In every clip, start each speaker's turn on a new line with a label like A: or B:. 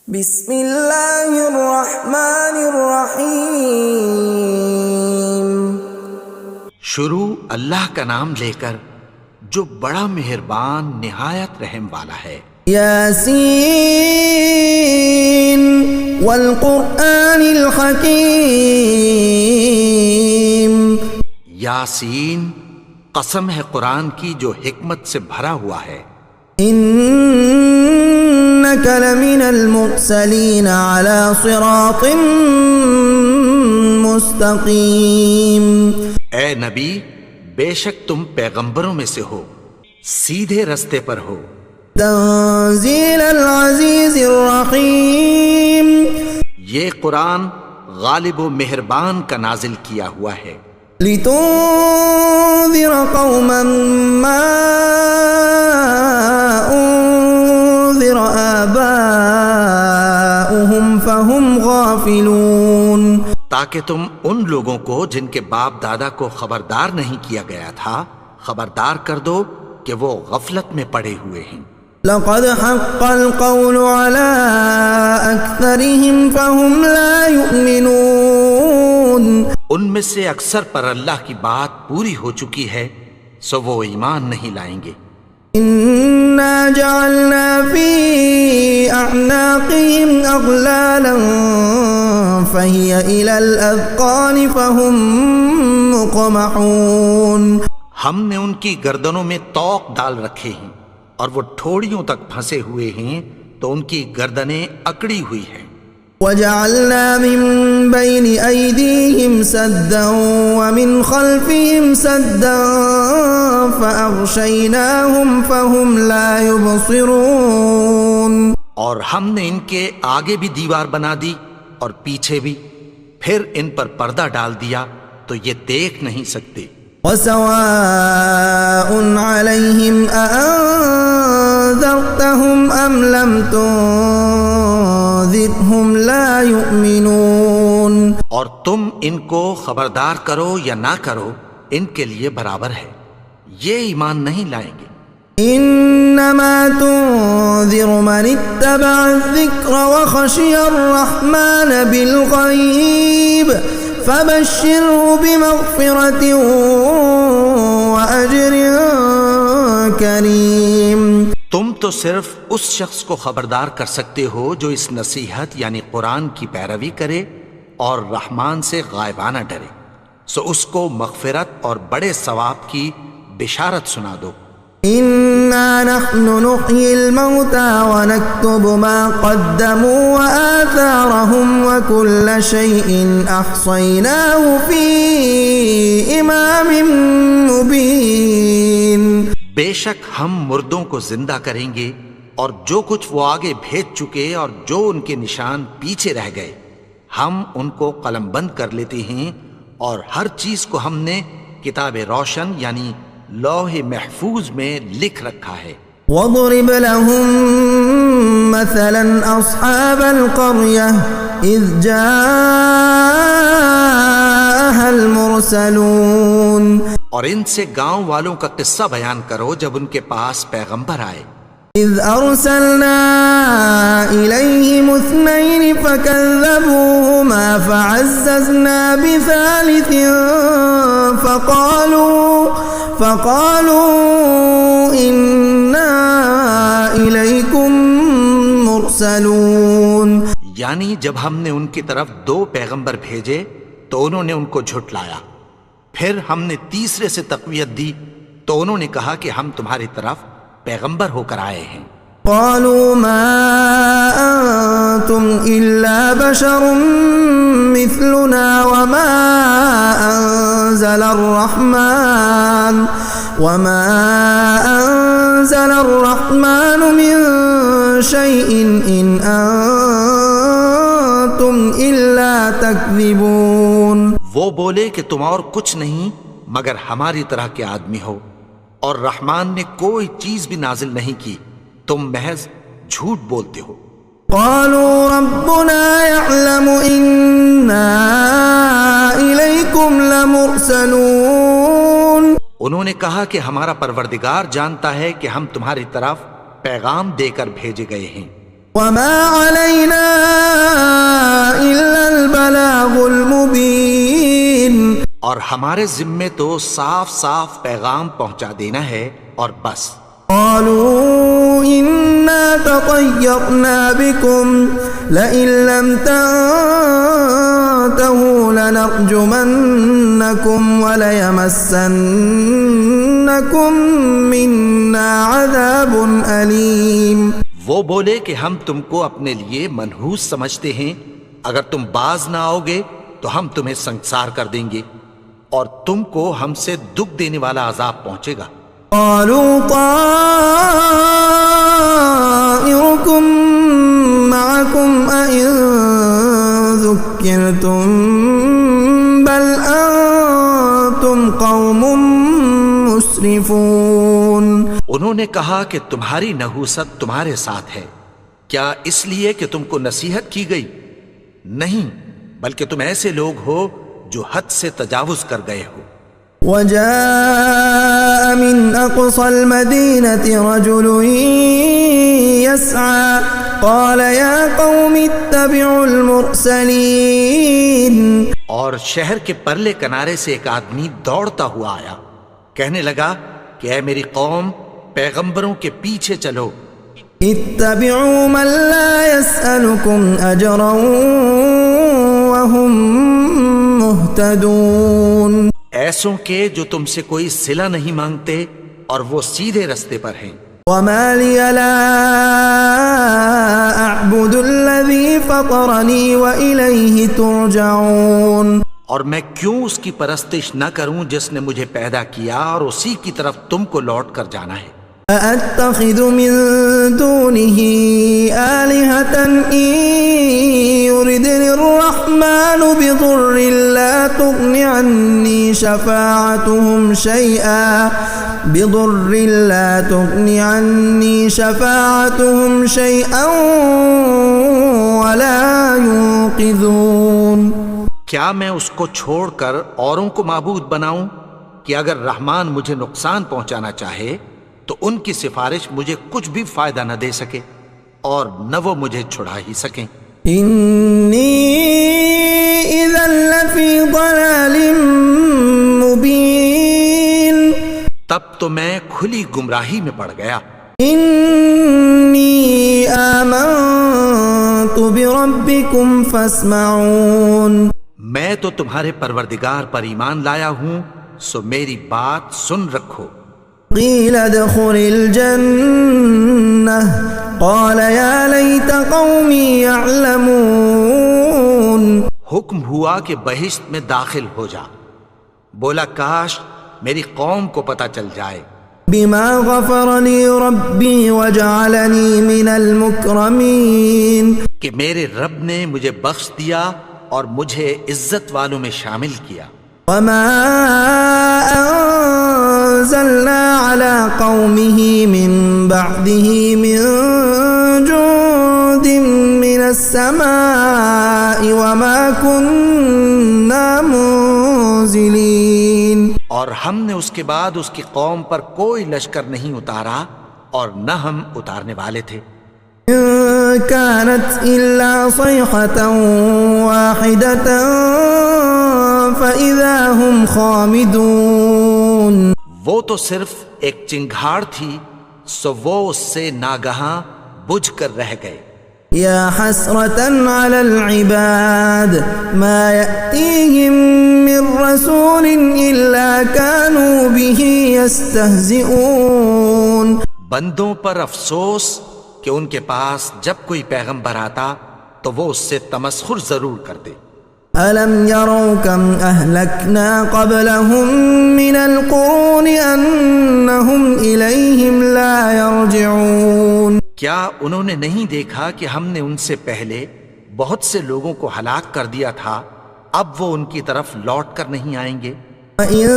A: بسم اللہ الرحمن الرحیم۔
B: شروع اللہ کا نام لے کر جو بڑا مہربان نہایت رحم والا ہے۔
A: یاسین والقرآن الحکیم۔
B: یاسین، قسم ہے قرآن کی جو حکمت سے بھرا ہوا ہے۔
A: انک لمن المرسلین علی صراط مستقیم۔
B: اے نبی، بے شک تم پیغمبروں میں سے ہو، سیدھے رستے پر ہو۔
A: تنزیل العزیز الرحیم۔
B: یہ قرآن غالب و مہربان کا نازل کیا ہوا ہے۔
A: لتنذر قوما ما انذر آباؤهم فهم غافلون۔
B: تاکہ تم ان لوگوں کو جن کے باپ دادا کو خبردار نہیں کیا گیا تھا خبردار کر دو کہ وہ غفلت میں پڑے ہوئے ہیں۔
A: لقد حق القول على أكثرهم فهم لا يؤمنون۔
B: ان میں سے اکثر پر اللہ کی بات پوری ہو چکی ہے سو وہ ایمان نہیں لائیں گے۔
A: إنا جعلنا في أعناقهم أغلالا فهي إلى الأذقان فهم مقمحون۔
B: ہم نے ان کی گردنوں میں طوق ڈال رکھے ہیں اور وہ ٹھوڑیوں تک پھنسے ہوئے ہیں تو ان کی گردنیں اکڑی ہوئی ہیں۔
A: وجعلنا من بين أيديهم سدا ومن خلفهم سدا فأغشيناهم فهم لا يبصرون۔
B: اور ہم نے ان کے آگے بھی دیوار بنا دی اور پیچھے بھی، پھر ان پر پردہ ڈال دیا تو یہ دیکھ نہیں سکتے۔
A: وسواء عليهم أأنذرتهم أم لم تنذرهم لا يؤمنون۔
B: اور تم ان کو خبردار کرو یا نہ کرو ان کے لیے برابر ہے، یہ ایمان نہیں لائیں گے۔
A: انما تنذر من اتبع الذکر وخشی الرحمن بالغیب فبشره بمغفرة وأجر کریم۔
B: تم تو صرف اس شخص کو خبردار کر سکتے ہو جو اس نصیحت یعنی قرآن کی پیروی کرے اور رحمان سے غائبانہ ڈرے، سو اس کو مغفرت اور بڑے ثواب کی بشارت سنا دو۔
A: انا نحن نحيي الموتى ونكتب ما قدموا وآثارهم وكل شيء احصيناه في امام مبين۔
B: بے شک ہم مردوں کو زندہ کریں گے اور جو کچھ وہ آگے بھیج چکے اور جو ان کے نشان پیچھے رہ گئے ہم ان کو قلم بند کر لیتے ہیں، اور ہر چیز کو ہم نے کتاب روشن یعنی لوح محفوظ میں لکھ رکھا ہے۔
A: وَاضْرِبْ لَهُمْ مَثَلًا أَصْحَابَ الْقَرْيَةِ إِذْ جَاءَهَا الْمُرْسَلُونَ۔
B: اور ان سے گاؤں والوں کا قصہ بیان کرو جب ان کے پاس پیغمبر آئے۔
A: إِذْ أَرْسَلْنَا إِلَيْهِمُ اثْنَيْنِ فَكَذَّبُوهُمَا فَعَزَّزْنَا بِثَالِثٍ فَقَالُوا إِنَّا إِلَيْكُمْ مُرْسَلُونَ۔
B: یعنی جب ہم نے ان کی طرف 2 پیغمبر بھیجے تو انہوں نے ان کو جھٹلایا، پھر ہم نے تیسرے سے تقویت دی تو انہوں نے کہا کہ ہم تمہاری طرف پیغمبر ہو کر آئے ہیں۔
A: قالوا ما أنتم إلا بشر مثلنا وما أنزل الرحمن من شيء إن أنتم إلا تكذبون۔
B: وہ بولے کہ تم اور کچھ نہیں مگر ہماری طرح کے آدمی ہو، اور رحمان نے کوئی چیز بھی نازل نہیں کی، تم محض جھوٹ بولتے ہو۔
A: قالوا ربنا يعلم إنا إليكم لمرسلون۔
B: انہوں نے کہا کہ ہمارا پروردگار جانتا ہے کہ ہم تمہاری طرف پیغام دے کر بھیجے گئے ہیں۔
A: وما علينا
B: ہمارے ذمے تو صاف صاف پیغام پہنچا دینا ہے اور بس۔
A: قالوا إنا تطيرنا بكم لئن لم تنتهوا لنرجمنكم وليمسنكم منا عذاب أليم۔
B: وہ بولے کہ ہم تم کو اپنے لیے منحوس سمجھتے ہیں، اگر تم باز نہ آؤ گے تو ہم تمہیں سنسار کر دیں گے اور تم کو ہم سے دکھ دینے والا عذاب پہنچے گا۔
A: قالوا طائركم معكم أئن ذكرتم بل أنتم قوم مسرفون۔
B: انہوں نے کہا کہ تمہاری نحوست تمہارے ساتھ ہے، کیا اس لیے کہ تم کو نصیحت کی گئی؟ نہیں، بلکہ تم ایسے لوگ ہو جو حد سے تجاوز کر گئے ہو۔
A: وجاء من أقصى المدينة رجل يسعى قال يا قوم اتبعوا المرسلين۔
B: اور شہر کے پرلے کنارے سے ایک آدمی دوڑتا ہوا آیا، کہنے لگا کہ اے میری قوم، پیغمبروں کے پیچھے چلو۔
A: اتبعوا من لا يسألكم أجرا وهم مهتدون۔
B: ایسوں کے جو تم سے کوئی صلہ نہیں مانگتے اور وہ سیدھے رستے پر ہیں۔
A: وما لي لا أعبد الذي فطرني وإليه ترجعون۔
B: اور میں کیوں اس کی پرستش نہ کروں جس نے مجھے پیدا کیا اور اسی کی طرف تم کو لوٹ کر جانا ہے۔
A: أأتخذ من دونه آلهة إن يردني الرحمن بضر لا تغن عني شفاعتهم شيئا ولا ينقذون۔
B: کیا میں اس کو چھوڑ کر اوروں کو معبود بناؤں کہ اگر رحمان مجھے نقصان پہنچانا چاہے تو ان کی سفارش مجھے کچھ بھی فائدہ نہ دے سکے اور نہ وہ مجھے چھڑا ہی سکیں۔
A: انی اذا لفی ضلال مبین،
B: تب تو میں کھلی گمراہی میں پڑ گیا۔
A: انی آمنت بربکم فاسمعون،
B: میں تو تمہارے پروردگار پر ایمان لایا ہوں، سو میری بات سن رکھو۔
A: قیل ادخل الجنہ قال یا لیت قومی یعلمون۔
B: حکم ہوا کہ بہشت میں داخل ہو جا، بولا کاش میری قوم کو پتہ چل جائے۔
A: بما غفر لی ربی وجعلنی من المکرمین،
B: کہ میرے رب نے مجھے بخش دیا اور مجھے عزت والوں میں شامل کیا۔
A: وما انزلنا على قومه من بعده من جند من السماء وما كنا منزلين۔
B: اور ہم نے اس کے بعد اس کی قوم پر کوئی لشکر نہیں اتارا اور نہ ہم اتارنے والے تھے۔
A: كانت إلا صيحة واحدة فإذا هم خامدون۔
B: وہ تو صرف ایک چنگھاڑ تھی، سو وہ اس سے ناگہاں بجھ کر رہ گئے۔
A: یا حسرة على العباد ما يأتيهم من رسول إلا كانوا به يستهزئون۔
B: بندوں پر افسوس کہ ان کے پاس جب کوئی پیغمبر آتا تو وہ اس سے تمسخر ضرور کرتے۔
A: أَلَمْ يَرَوْا كَمْ أَهْلَكْنَا قَبْلَهُمْ مِنَ الْقُرُونِ أَنَّهُمْ إِلَيْهِمْ لَا يَرْجِعُونَ۔
B: کیا انہوں نے نہیں دیکھا کہ ہم نے ان سے پہلے بہت سے لوگوں کو ہلاک کر دیا تھا، اب وہ ان کی طرف لوٹ کر نہیں آئیں گے؟
A: وَإِن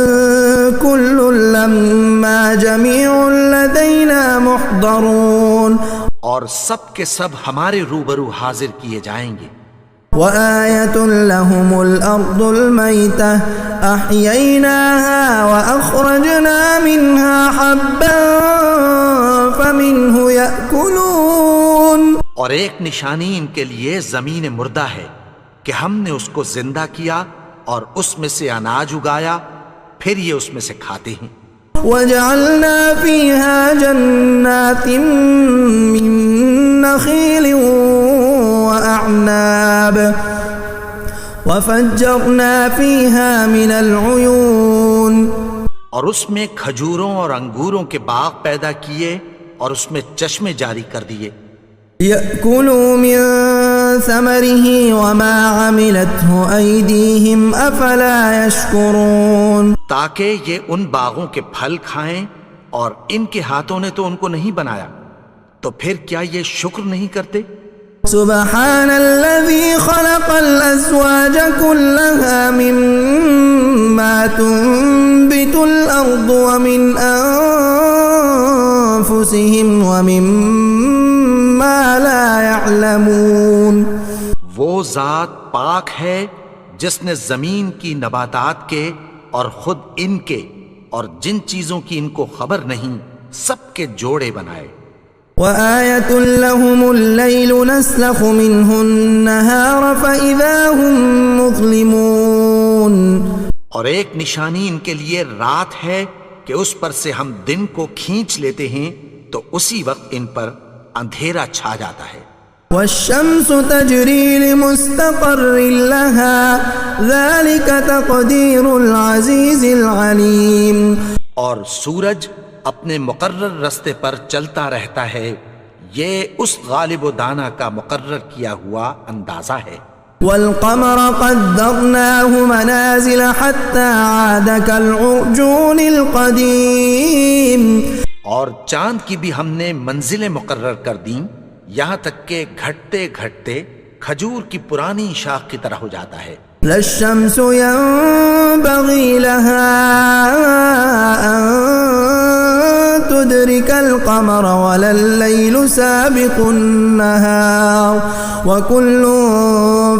A: كُلٌّ لَّمَّا جَمِيعٌ لَّدَيْنَا مُحْضَرُونَ،
B: اور سب کے سب ہمارے روبرو حاضر کیے جائیں گے۔
A: وآية لهم الأرض الميتة أحييناها وأخرجنا منها حبا فمنه يأكلون۔
B: اور ایک نشانی ان کے لیے زمین مردہ ہے کہ ہم نے اس کو زندہ کیا اور اس میں سے اناج اگایا، پھر یہ اس میں سے کھاتے ہیں۔
A: وجعلنا فيها جنات من نخيل وأعناب وفجرنا فيها من العيون،
B: اور اس میں کھجوروں اور انگوروں کے باغ پیدا کیے اور اس میں چشمے جاری کر دیے۔
A: يأكلوا من ثمره وما عملته أيديهم أفلا يشكرون،
B: تاکہ یہ ان باغوں کے پھل کھائیں، اور ان کے ہاتھوں نے تو ان کو نہیں بنایا، تو پھر کیا یہ شکر نہیں کرتے؟
A: سبحان الذي خلق الأزواج كلها مما تنبت الأرض ومن أنفسهم ومما لا يعلمون،
B: وہ ذات پاک ہے جس نے زمین کی نباتات کے اور خود ان کے اور جن چیزوں کی ان کو خبر نہیں سب کے جوڑے بنائے۔
A: وآية لهم الليل نسلخ منه النهار فإذا هم مظلمون،
B: اور ایک نشانی ان کے لیے رات ہے کہ اس پر سے ہم دن کو کھینچ لیتے ہیں تو اسی وقت ان پر اندھیرا چھا جاتا ہے۔
A: والشمس تجري لمستقر لها ذلك تقدير العزيز العليم،
B: اور سورج اپنے مقرر رستے پر چلتا رہتا ہے، یہ اس غالب و دانا کا مقرر کیا ہوا اندازہ ہے۔
A: والقمر قدرناه منازل حتى عاد كالعرجون القديم،
B: اور چاند کی بھی ہم نے منزلیں مقرر کر دیں، یہاں تک کہ گھٹتے گھٹتے کھجور کی پرانی شاخ کی طرح ہو جاتا ہے۔
A: لا الشمس ينبغي لها أن تدرك القمر ولا الليل سابق النهار وكل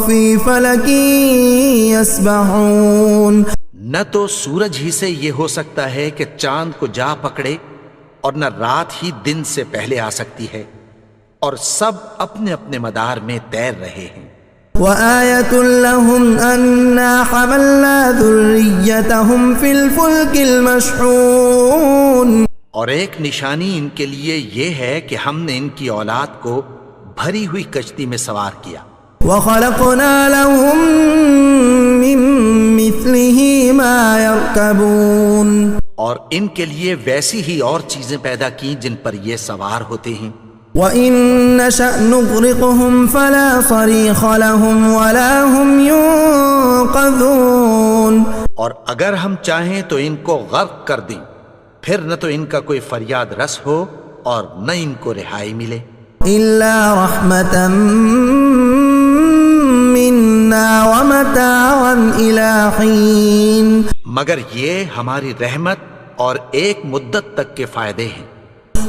A: في فلك يسبحون،
B: نہ تو سورج ہی سے یہ ہو سکتا ہے کہ چاند کو جا پکڑے، اور نہ رات ہی دن سے پہلے آ سکتی ہے، اور سب اپنے اپنے مدار میں تیر رہے ہیں۔
A: وآية لهم أنا حملنا ذريتهم في الفلك المشحون،
B: اور ایک نشانی ان کے لیے یہ ہے کہ ہم نے ان کی اولاد کو بھری ہوئی کشتی میں سوار کیا۔
A: وخلقنا لهم من مثله ما يركبون،
B: اور ان کے لیے ویسی ہی اور چیزیں پیدا کی جن پر یہ سوار ہوتے ہیں۔
A: وَإِن نَّشَأْ نُغْرِقْهُمْ فَلَا صَرِيخَ لَهُمْ وَلَا هُمْ يُنقَذُونَ،
B: اور اگر ہم چاہیں تو ان کو غرق کر دیں، پھر نہ تو ان کا کوئی فریاد رس ہو اور نہ ان کو رہائی ملے۔
A: إِلَّا رَحْمَةً مِّنَّا وَمَتَاعًا إِلَىٰ حِينٍ،
B: مگر یہ ہماری رحمت اور ایک مدت تک کے فائدے ہیں۔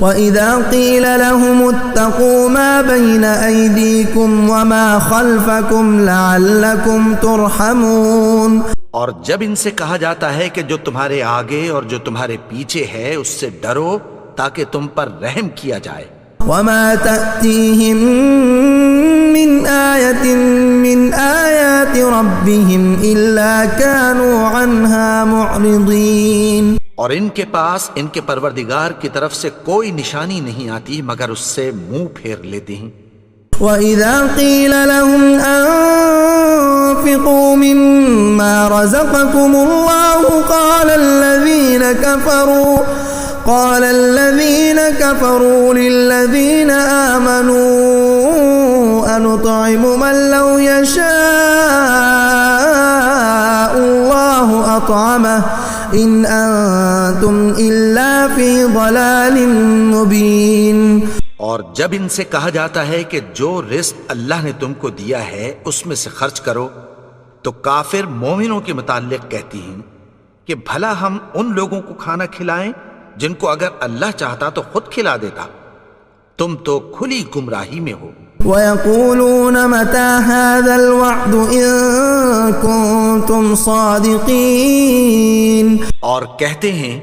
A: وَإِذَا قِيلَ لَهُمُ اتَّقُوا مَا بَيْنَ أَيْدِيكُمْ وَمَا خَلْفَكُمْ لَعَلَّكُمْ تُرْحَمُونَ،
B: اور جب ان سے کہا جاتا ہے کہ جو تمہارے آگے اور جو تمہارے پیچھے ہے اس سے ڈرو تاکہ تم پر رحم کیا جائے۔
A: وَمَا تَأْتِيهِم مِّنْ آيَةٍ مِّنْ آيَاتِ رَبِّهِمْ إِلَّا كَانُوا عَنْهَا مُعْرِضِينَ،
B: اور ان کے پاس ان کے پروردگار کی طرف سے کوئی نشانی نہیں آتی مگر اس سے منہ پھیر لیتے ہیں۔
A: وَإِذَا قِيلَ لَهُمْ أَنفِقُوا مِمَّا رَزَقَكُمُ اللَّهُ قَالَ الَّذِينَ كَفَرُوا لِلَّذِينَ آمَنُوا أَنُطْعِمُ مَن لَّوْ يَشَاءُ اللَّهُ أَطْعَمَهُ إِنْ أَنتُمْ إِلَّا فِي ضَلَالٍ مُّبِينٍ،
B: اور جب ان سے کہا جاتا ہے کہ جو رزق اللہ نے تم کو دیا ہے اس میں سے خرچ کرو، تو کافر مومنوں کے متعلق کہتی ہیں کہ بھلا ہم ان لوگوں کو کھانا کھلائیں جن کو اگر اللہ چاہتا تو خود کھلا دیتا، تم تو کھلی گمراہی میں ہو۔
A: وَيَقُولُونَ مَتَىٰ هَٰذَا الْوَعْدُ إِن كُنتُمْ صَادِقِينَ،
B: اور کہتے ہیں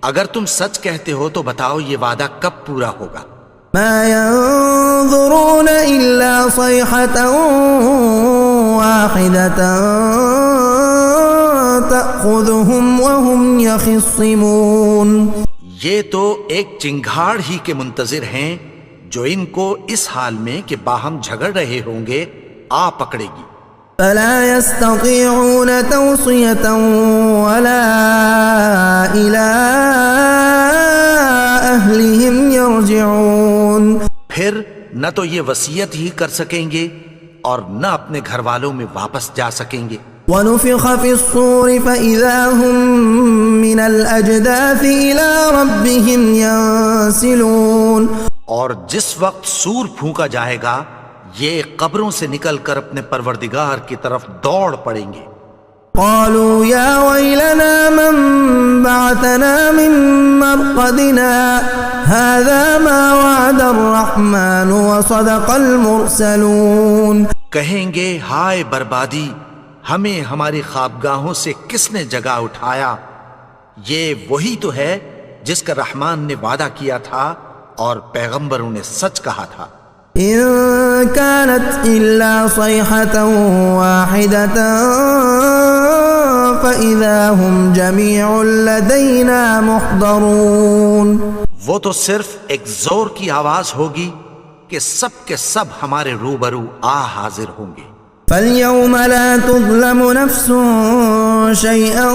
B: اگر تم سچ کہتے ہو تو بتاؤ یہ وعدہ کب پورا ہوگا۔
A: مَا يَنظُرُونَ إِلَّا صَيْحَةً وَاحِدَةً تأخذهم وهم يخصمون.
B: یہ تو ایک چنگھاڑ ہی کے منتظر ہیں جو ان کو اس حال میں کہ باہم جھگڑ رہے ہوں گے آ پکڑے گی.
A: فلا يستطيعون توصية ولا إلى أهلهم يرجعون.
B: پھر نہ تو یہ وصیت ہی کر سکیں گے اور نہ اپنے گھر والوں میں واپس جا سکیں گے.
A: ونفخ في الصور فإذا هم من الأجداث إلى ربهم ينسلون.
B: اور جس وقت سور پھونکا جائے گا یہ قبروں سے نکل کر اپنے پروردگار کی طرف دوڑ پڑیں گے.
A: قالوا يا ويلنا من بعثنا من مرقدنا هذا ما وعد الرحمن وصدق المرسلون.
B: کہیں گے ہائے بربادی، ہمیں ہماری خوابگاہوں سے کس نے جگا اٹھایا؟ یہ وہی تو ہے جس کا رحمان نے وعدہ کیا تھا اور پیغمبروں نے سچ کہا تھا.
A: إن كانت إلا صيحة واحدة فإذا هم جميع لدينا محضرون.
B: وہ تو صرف ایک زور کی آواز ہوگی کہ سب کے سب ہمارے روبرو حاضر ہوں گے.
A: فاليوم لا تظلم نفس شيئا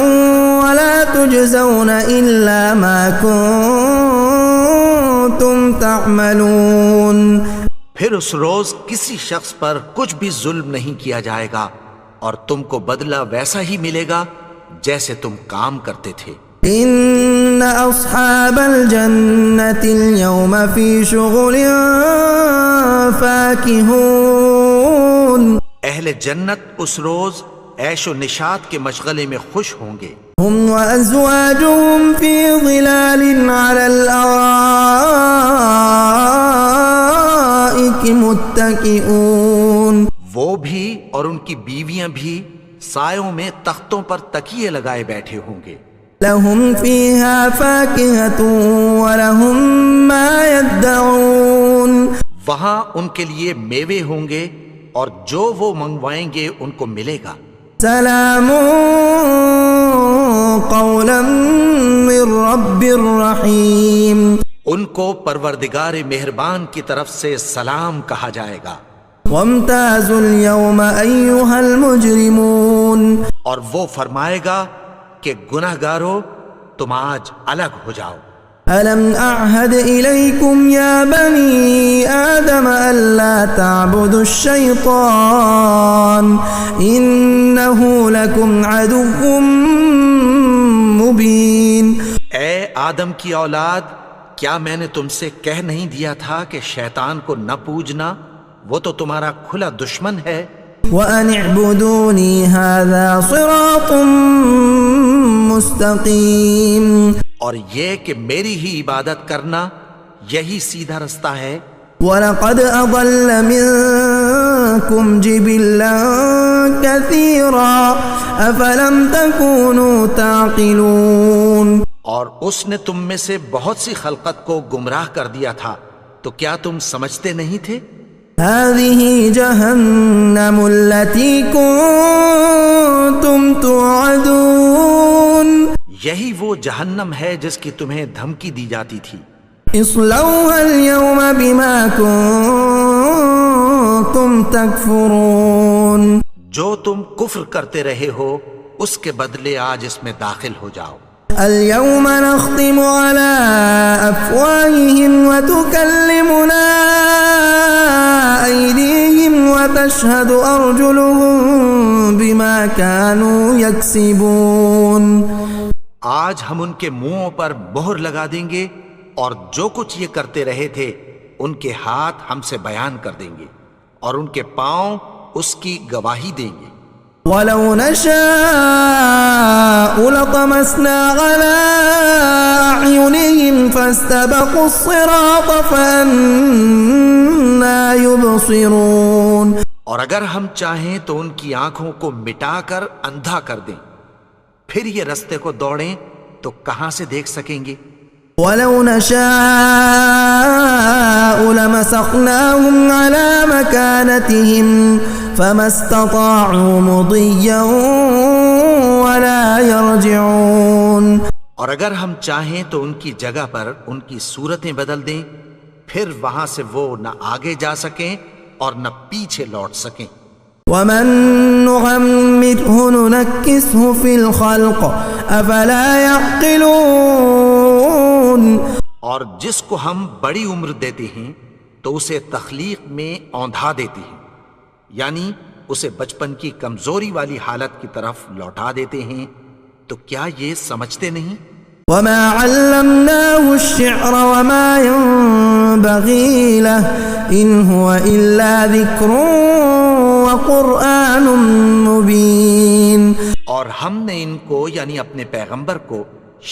A: ولا تجزون إلا ما كنتم تعملون.
B: پھر اس روز کسی شخص پر کچھ بھی ظلم نہیں کیا جائے گا اور تم کو بدلہ ویسا ہی ملے گا جیسے تم کام کرتے تھے.
A: إن أصحاب الجنة اليوم في شغل فاكهون.
B: اہل جنت اس روز عیش و نشاط کے مشغلے میں خوش ہوں گے.
A: هم وأزواجهم في ظلال على الأرائك متكئون.
B: وہ بھی اور ان کی بیویاں بھی سایوں میں تختوں پر تکیے لگائے بیٹھے ہوں گے.
A: لهم فيها فاكهة ولهم ما يدعون.
B: وہاں ان کے لیے میوے ہوں گے اور جو وہ منگوائیں گے ان کو ملے گا.
A: سلام قولا من رب الرحیم.
B: ان کو پروردگار مہربان کی طرف سے سلام کہا جائے گا.
A: وامتازوا اليوم أيها المجرمون.
B: اور وہ فرمائے گا کہ گناہگارو تم آج الگ ہو جاؤ.
A: ألم أعهد إليكم يا بني آدم ألا تعبدوا الشيطان إنه لكم عدو مبين.
B: اے آدم کی اولاد، کیا میں نے تم سے کہہ نہیں دیا تھا کہ شیطان کو نہ پوجنا؟ وہ تو تمہارا کھلا دشمن ہے.
A: وأن اعبدوني هذا صراط مستقيم.
B: اور یہ کہ میری ہی عبادت کرنا یہی سیدھا رستہ ہے.
A: وَلَقَدْ أَضَلَّ مِنكُمْ جِبِلًّا كَثِيرًا أَفَلَمْ تَكُونُوا تَعْقِلُونَ.
B: اور اس نے تم میں سے بہت سی خلقت کو گمراہ کر دیا تھا، تو کیا تم سمجھتے نہیں تھے؟
A: هَذِهِ جَهَنَّمُ الَّتِي كُنتُمْ تُوعَدُونَ.
B: یہی وہ جہنم ہے جس کی تمہیں دھمکی دی جاتی تھی.
A: اصلوها اليوم بما كنتم تكفرون.
B: جو تم کفر کرتے رہے ہو اس کے بدلے آج اس میں داخل ہو جاؤ.
A: اليوم نختم على أفواههم وتكلمنا أيديهم وتشهد أرجلهم بما كانوا يكسبون.
B: آج ہم ان کے منہوں پر مہر لگا دیں گے اور جو کچھ یہ کرتے رہے تھے ان کے ہاتھ ہم سے بیان کر دیں گے اور ان کے پاؤں اس کی گواہی دیں گے.
A: وَلَوْ نَشَاءُ لَطَمَسْنَا عَلَىٰ أَعْيُنِهِمْ فَاسْتَبَقُوا الصِّرَاطَ فَأَنَّىٰ يُبْصِرُونَ.
B: اور اگر ہم چاہیں تو ان کی آنکھوں کو مٹا کر اندھا کر دیں، پھر یہ رستے کو دوڑیں تو کہاں سے دیکھ سکیں گے.
A: وَلَوْ نَشَاءُ لَمَسَخْنَاهُمْ عَلَىٰ مَكَانَتِهِمْ فَمَا اسْتَطَاعُوا مُضِيًّا ولا يرجعون.
B: اور اگر ہم چاہیں تو ان کی جگہ پر ان کی صورتیں بدل دیں، پھر وہاں سے وہ نہ آگے جا سکیں اور نہ پیچھے لوٹ سکیں.
A: ومن نعمره ننكسه في الخلق افلا يعقلون.
B: اور جس کو ہم بڑی عمر دیتے ہیں تو اسے تخلیق میں اوندھا دیتے ہیں، یعنی اسے بچپن کی کمزوری والی حالت کی طرف لوٹا دیتے ہیں. تو کیا یہ سمجھتے نہیں؟
A: وما علمناه الشعر وما ينبغي له ان هو الا ذكر وقرآن مبين.
B: اور ہم نے ان کو یعنی اپنے پیغمبر کو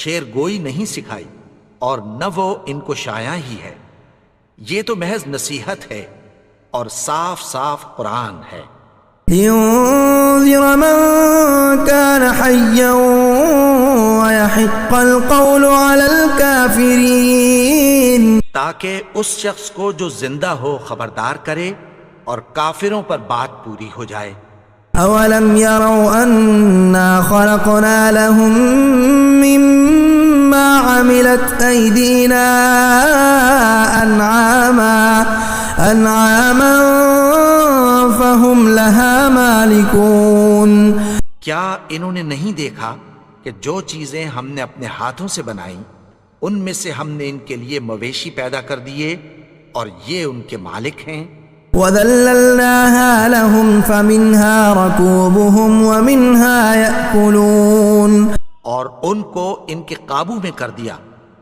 B: شعر گوئی نہیں سکھائی اور نہ وہ ان کو شایع ہی ہے، یہ تو محض نصیحت ہے اور صاف صاف قرآن ہے.
A: لينذر من كان حيا ويحق القول على الكافرين.
B: تاکہ اس شخص کو جو زندہ ہو خبردار کرے اور کافروں پر بات پوری ہو جائے.
A: اولم يروا انا خلقنا لهم مما عملت ايدينا انعاما فهم لها مالكون.
B: کیا انہوں نے نہیں دیکھا کہ جو چیزیں ہم نے اپنے ہاتھوں سے بنائیں ان میں سے ہم نے ان کے لیے مویشی پیدا کر دیے اور یہ ان کے مالک ہیں.
A: وَذَلَّلْنَاهَا لَهُمْ فَمِنْهَا رَكُوبُهُمْ وَمِنْهَا يَأْكُلُونَ.
B: اور ان کو ان کے قابو میں کر دیا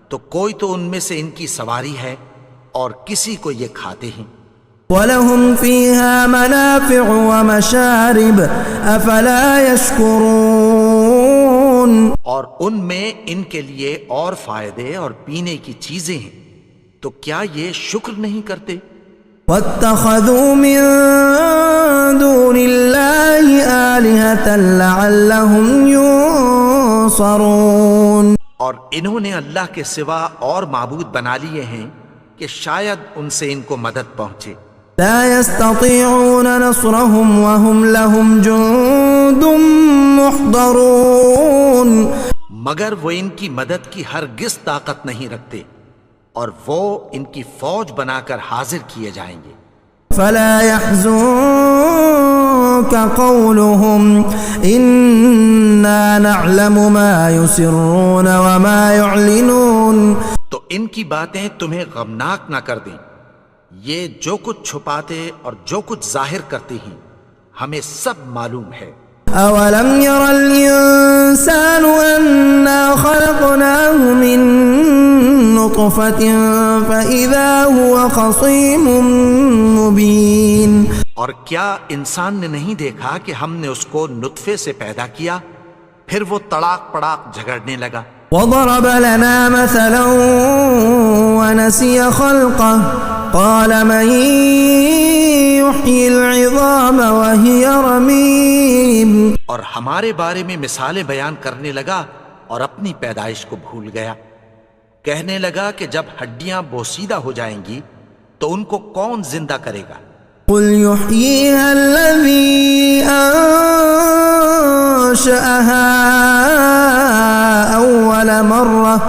B: تو کوئی تو ان میں سے ان کی سواری ہے اور کسی کو یہ کھاتے ہیں.
A: وَلَهُمْ فِيهَا مَنَافِعُ وَمَشَارِبُ أَفَلَا يَشْكُرُونَ.
B: اور ان میں ان کے لیے اور فائدے اور پینے کی چیزیں ہیں، تو کیا یہ شکر نہیں کرتے؟
A: وَاتَّخَذُوا مِن دُونِ اللَّهِ آلِهَةً لَعَلَّهُمْ يُنصَرُونَ.
B: اور انہوں نے اللہ کے سوا اور معبود بنا لیے ہیں کہ شاید ان سے ان کو مدد پہنچے.
A: لا يستطيعون نصرهم وهم لهم جند محضرون.
B: مگر وہ ان کی مدد کی ہرگز طاقت نہیں رکھتے اور وہ ان کی فوج بنا کر حاضر کیے جائیں گے.
A: فلا يحزنك قولهم إنا نعلم ما يسرون وما يعلنون.
B: تو ان کی باتیں تمہیں غمناک نہ کر دیں، یہ جو کچھ چھپاتے اور جو کچھ ظاہر کرتے ہیں ہمیں سب معلوم ہے.
A: أولم ير الإنسان أنا خلقناه من نطفة فإذا هو خصيم مبين.
B: اور کیا انسان نے نہیں دیکھا کہ ہم نے اس کو نطفے سے پیدا کیا پھر وہ تڑاک پڑاک جھگڑنے لگا.
A: وضرب لنا مثلا ونسي خلقه قال من يحيي العظام وهي رميم.
B: اور ہمارے بارے میں مثالیں بیان کرنے لگا اور اپني پیدائش کو بھول گیا. کہنے لگا کہ جب ہڈیاں بوسیدہ ہو جائیں گی تو ان کو کون زندہ کرے گا؟
A: قل يحييها الذي أنشأها أول مرة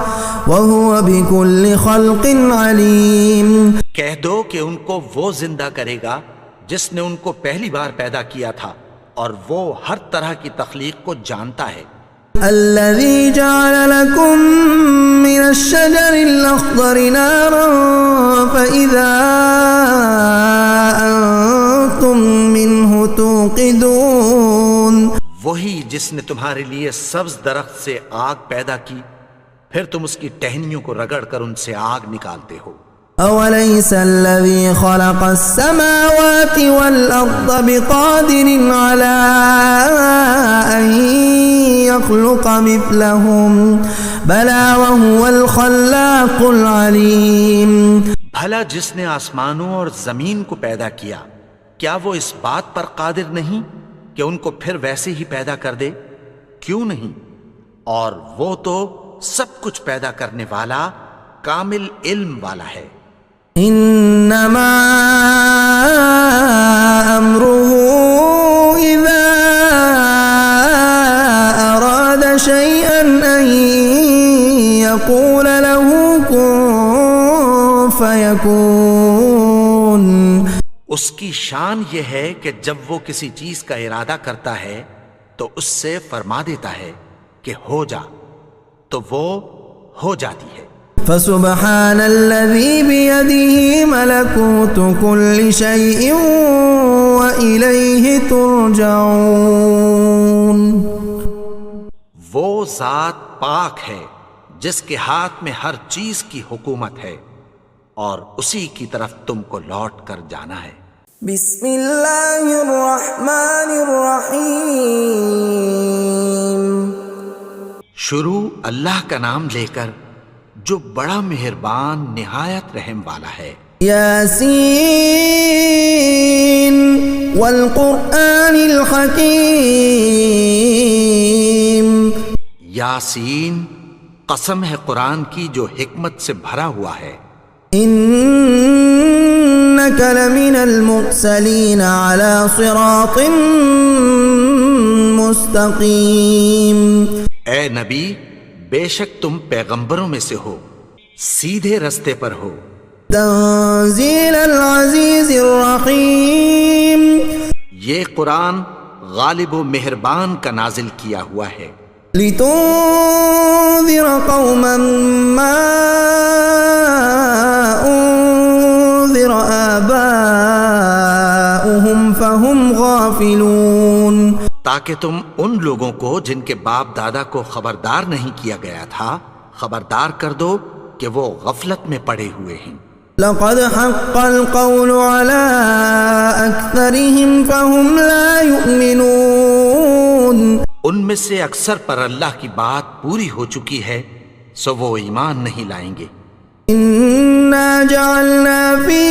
A: وهو بكل خلق عليم.
B: کہہ دو کہ ان کو وہ زندہ کرے گا جس نے ان کو پہلی بار پیدا کیا تھا اور وہ ہر طرح کی تخلیق کو جانتا ہے.
A: الذي جعل لكم من الشجر الأخضر نارا فإذا أنتم منه توقدون.
B: وہی جس نے تمہارے لیے سبز درخت سے آگ پیدا کی پھر تم اس کی ٹہنیوں کو رگڑ کر ان سے آگ نکالتے ہو.
A: أوليس الذي خلق السماوات والأرض بقادر على أن يخلق مثلهم بلى وهو الخلاق العليم.
B: بھلا جس نے آسمانوں اور زمین کو پیدا کیا کیا وہ اس بات پر قادر نہیں کہ ان کو پھر ویسے ہی پیدا کر دے؟ کیوں نہیں؟ اور وہ تو سب کچھ پیدا کرنے والا کامل علم والا ہے.
A: انما امره اذا اراد
B: اس کی شان یہ ہے کہ جب وہ کسی چیز کا ارادہ کرتا ہے تو اس سے فرما دیتا ہے کہ ہو جا، تو وہ ہو جاتی ہے۔
A: فسبحان الذي بيده ملكوت كل شيء وإليه ترجعون۔
B: وہ ذات پاک ہے جس کے ہاتھ میں ہر چیز کی حکومت ہے اور اسی کی طرف تم کو لوٹ کر جانا ہے۔
A: بسم اللہ الرحمن الرحیم۔
B: شروع اللہ کا نام لے کر جو بڑا مہربان نہایت رحم والا ہے۔
A: یاسین والقرآن الحکیم۔
B: یاسین، قسم ہے قرآن کی جو حکمت سے بھرا ہوا ہے۔
A: انک لمن المرسلین علی صراط مستقیم۔
B: اے نبی، بے شک تم پیغمبروں میں سے ہو، سیدھے رستے پر ہو۔
A: تنزیل العزیز الرحیم۔
B: یہ قرآن غالب و مہربان کا نازل کیا ہوا ہے۔
A: لتنذر قوما ما انذر آباؤهم فهم غافلون۔
B: تاکہ تم ان لوگوں کو جن کے باپ دادا کو خبردار نہیں کیا گیا تھا خبردار کر دو کہ وہ غفلت میں پڑے ہوئے ہیں۔
A: لقد حق القول على أكثرهم فهم لا يؤمنون۔
B: ان میں سے اکثر پر اللہ کی بات پوری ہو چکی ہے سو وہ ایمان نہیں لائیں گے۔
A: إنا جعلنا في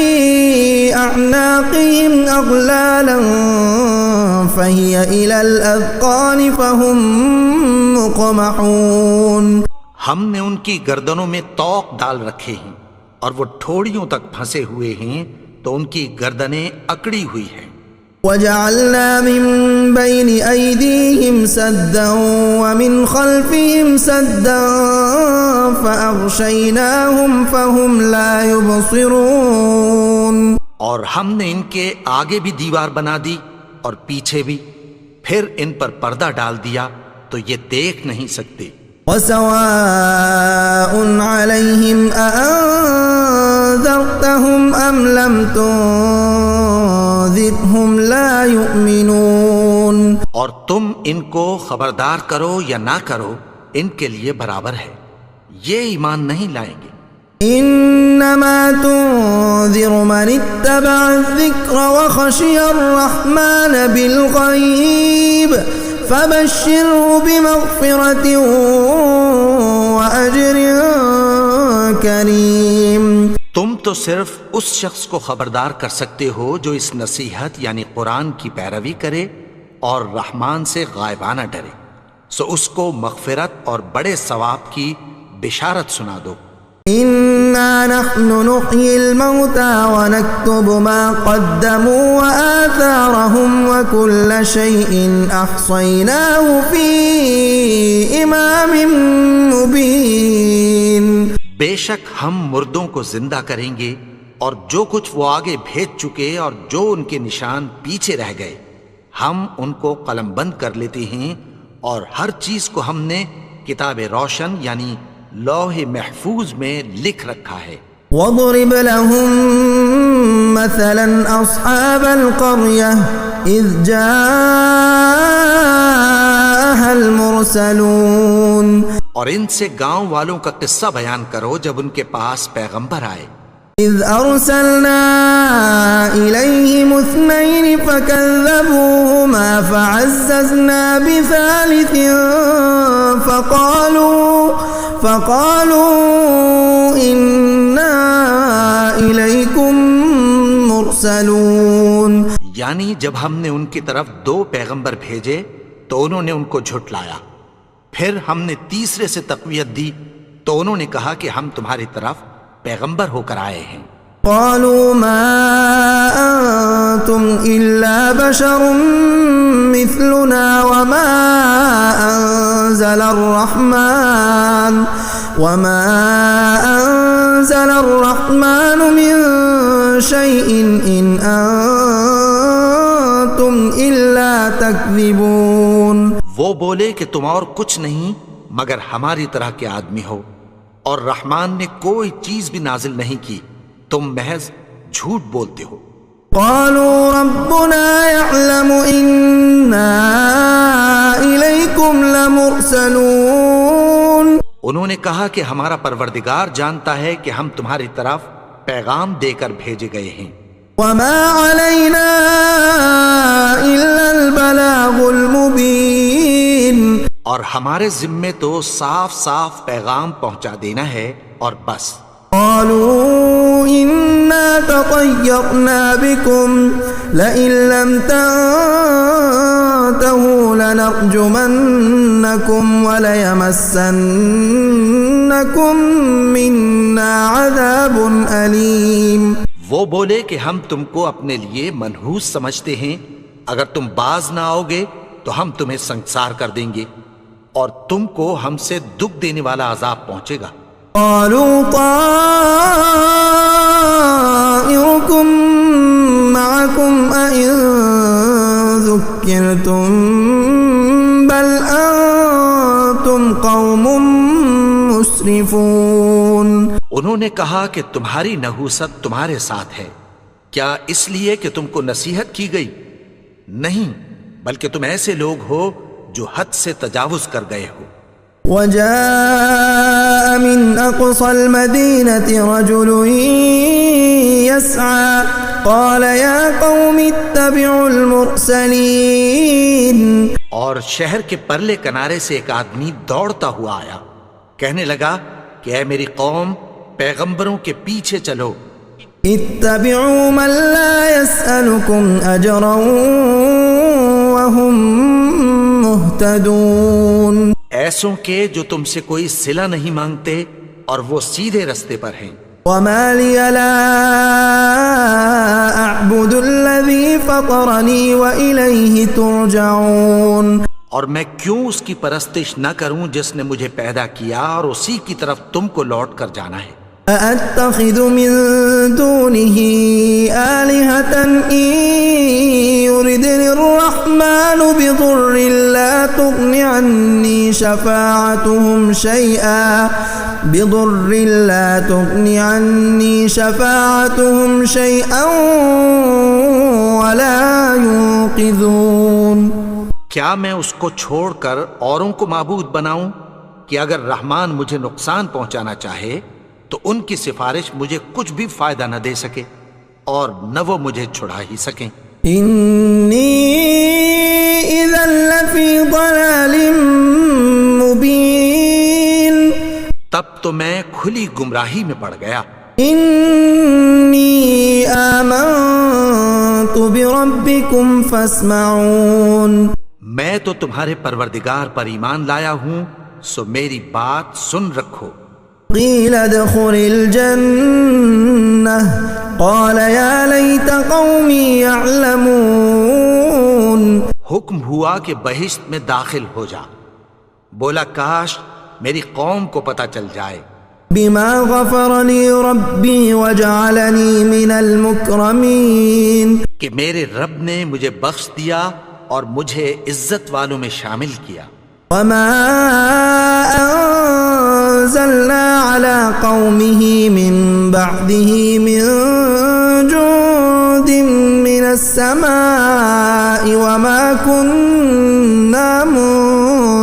A: أعناقهم أغلالا فهي إلى الأذقان فهم مقمحون۔
B: ہم نے ان کی گردنوں میں طوق ڈال رکھے ہیں اور وہ ٹھوڑیوں تک پھنسے ہوئے ہیں تو ان کی گردنیں اکڑی ہوئی ہیں۔
A: وجعلنا من بين أيديهم سدا ومن خلفهم سدا فأغشيناهم فهم لا يبصرون۔
B: اور ہم نے ان کے آگے بھی دیوار بنا دی اور پیچھے بھی، پھر ان پر پردہ ڈال دیا تو یہ دیکھ نہیں سکتے۔
A: وسواء عليهم أأنذرتهم أم لم تنذرهم لا يؤمنون۔
B: اور تم ان کو خبردار کرو یا نہ کرو ان کے لیے برابر ہے، یہ ایمان نہیں لائیں گے۔
A: انما تنذر من اتبع الذکر وخشی الرحمن بالغیب فبشره بمغفرة وأجر کریم۔
B: تم تو صرف اس شخص کو خبردار کر سکتے ہو جو اس نصیحت یعنی قرآن کی پیروی کرے اور رحمان سے غائبانہ ڈرے، سو اس کو مغفرت اور بڑے ثواب کی بشارت سنا دو۔
A: انا نحن نحيي الموتى ونكتب ما قدموا وآثارهم وكل شيء احصيناه في امام مبين۔
B: بے شک ہم مردوں کو زندہ کریں گے اور جو کچھ وہ آگے بھیج چکے اور جو ان کے نشان پیچھے رہ گئے ہم ان کو قلم بند کر لیتے ہیں، اور ہر چیز کو ہم نے کتاب روشن یعنی لوح محفوظ میں لکھ رکھا ہے۔
A: وَاضْرِبْ لَهُمْ مَثَلًا أَصْحَابَ الْقَرْيَةِ إِذْ جَاءَهَا الْمُرْسَلُونَ۔
B: اور ان سے گاؤں والوں کا قصہ بیان کرو جب ان کے پاس پیغمبر آئے۔
A: إِذْ أَرْسَلْنَا إِلَيْهِمُ اثْنَيْنِ فَكَذَّبُوهُمَا فَعَزَّزْنَا بِثَالِثٍ فَقَالُوا إِنَّا إِلَيْكُمْ مُرْسَلُونَ۔
B: یعنی جب ہم نے ان کی طرف 2 پیغمبر بھیجے تو انہوں نے ان کو جھٹلایا، پھر ہم نے تیسرے سے تقویت دی تو انہوں نے کہا کہ ہم تمہاری طرف پیغمبر ہو کر آئے ہیں۔
A: قالوا ما أنتم إلا بشر مثلنا وما أنزل وما أنزل الرحمن من شيء إن أنتم إلا تكذبون.
B: وہ بولے کہ تم اور کچھ نہیں مگر ہماری طرح کے آدمی ہو، اور رحمان نے کوئی چیز بھی نازل نہیں کی، تم محض جھوٹ بولتے ہو.
A: قالوا ربنا يعلم إنا إليكم لمرسلون.
B: انہوں نے کہا کہ ہمارا پروردگار جانتا ہے کہ ہم تمہاری طرف پیغام دے کر بھیجے گئے ہیں.
A: وما علينا إلا البلاغ المبين.
B: اور ہمارے ذمے تو صاف صاف پیغام پہنچا دینا ہے اور بس.
A: قالوا إنا تطيرنا بكم لئن لم تنتهوا لنرجمنكم وليمسنكم منا عذاب أليم.
B: وہ بولے کہ ہم تم کو اپنے لیے منحوس سمجھتے ہیں، اگر تم باز نہ آؤ گے تو ہم تمہیں سنگسار کر دیں گے اور تم کو ہم سے دکھ دینے والا عذاب پہنچے گا.
A: قالوا طائركم معكم أئن ذكرتم بل أنتم قوم مسرفون.
B: انہوں نے کہا کہ تمہاری نحوست تمہارے ساتھ ہے، کیا اس لیے کہ تم کو نصیحت کی گئی؟ نہیں، بلکہ تم ایسے لوگ ہو جو حد سے تجاوز کر گئے ہو.
A: وجاء من أقصى المدينة رجل يسعى قال يا قوم اتبعوا المرسلين.
B: اور شہر کے پرلے کنارے سے ایک آدمی دوڑتا ہوا آیا، کہنے لگا کہ اے میری قوم، پیغمبروں کے پیچھے چلو.
A: اتبعوا من لا يسألكم أجرا وهم مهتدون.
B: ایسوں کے جو تم سے کوئی صلہ نہیں مانگتے اور وہ سیدھے رستے پر ہیں.
A: وما لي لا أعبد الذي فطرني وإليه ترجعون.
B: اور میں کیوں اس کی پرستش نہ کروں جس نے مجھے پیدا کیا اور اسی کی طرف تم کو لوٹ کر جانا ہے.
A: أأتخذ من دونه آلهة إن يردني الرحمن بضر لا تغن عني شفاعتهم شيئا ولا ينقذون.
B: کیا میں اس کو چھوڑ کر اوروں کو معبود بناؤں کہ اگر رحمان مجھے نقصان پہنچانا چاہے تو ان کی سفارش مجھے کچھ بھی فائدہ نہ دے سکے اور نہ وہ مجھے چھڑا ہی سکیں.
A: انی اذا لفی ضلال مبین.
B: تب تو میں کھلی گمراہی میں پڑ گیا.
A: انی آمنت بربکم فاسمعون.
B: میں تو تمہارے پروردگار پر ایمان لایا ہوں، سو میری بات سن رکھو.
A: قیل ادخل الجنہ قال یا لیت قومی یعلمون.
B: حکم ہوا کہ بہشت میں داخل ہو جا. بولا کاش میری قوم کو پتہ چل جائے.
A: بما غفر لی ربی وجعلنی من المکرمین.
B: کہ میرے رب نے مجھے بخش دیا اور مجھے عزت والوں میں شامل کیا.
A: وما انزلنا على قومه من بعده من جند من السماء وما كنا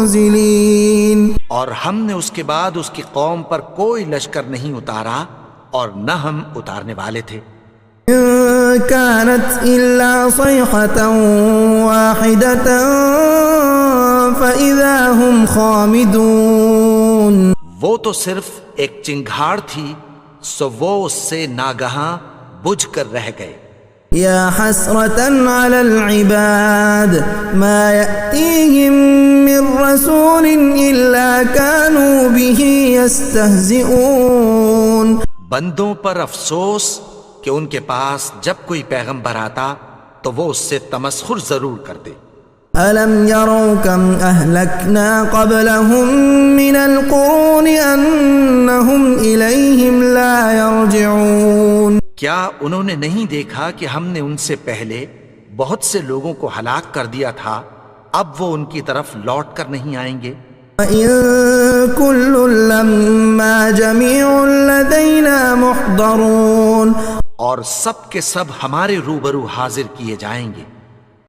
A: منزلين.
B: اور ہم نے اس کے بعد اس کی قوم پر کوئی لشکر نہیں اتارا اور نہ ہم اتارنے والے تھے.
A: كانت إلا صيحة واحدة فإذا هم خامدون.
B: وہ تو صرف ایک چنگھاڑ تھی، سو وہ اس سے ناگہاں بجھ کر رہ گئے.
A: يا حسرة على العباد ما يأتيهم من رسول إلا كانوا به يستهزئون.
B: بندوں پر افسوس کہ ان کے پاس جب کوئی پیغمبر آتا تو وہ اس سے تمسخر ضرور کرتے.
A: ألم يروا كم أهلكنا قبلهم من القرون أنهم إليهم لا يرجعون
B: کیا انہوں نے نہیں دیکھا کہ ہم نے ان سے پہلے بہت سے لوگوں کو ہلاک کر دیا تھا، اب وہ ان کی طرف لوٹ کر نہیں آئیں گے؟
A: وَإِن كُلٌّ لَمَّا جَمِيعٌ لَدَيْنَا مُحْضَرُونَ
B: اور سب کے سب ہمارے روبرو حاضر کیے جائیں گے۔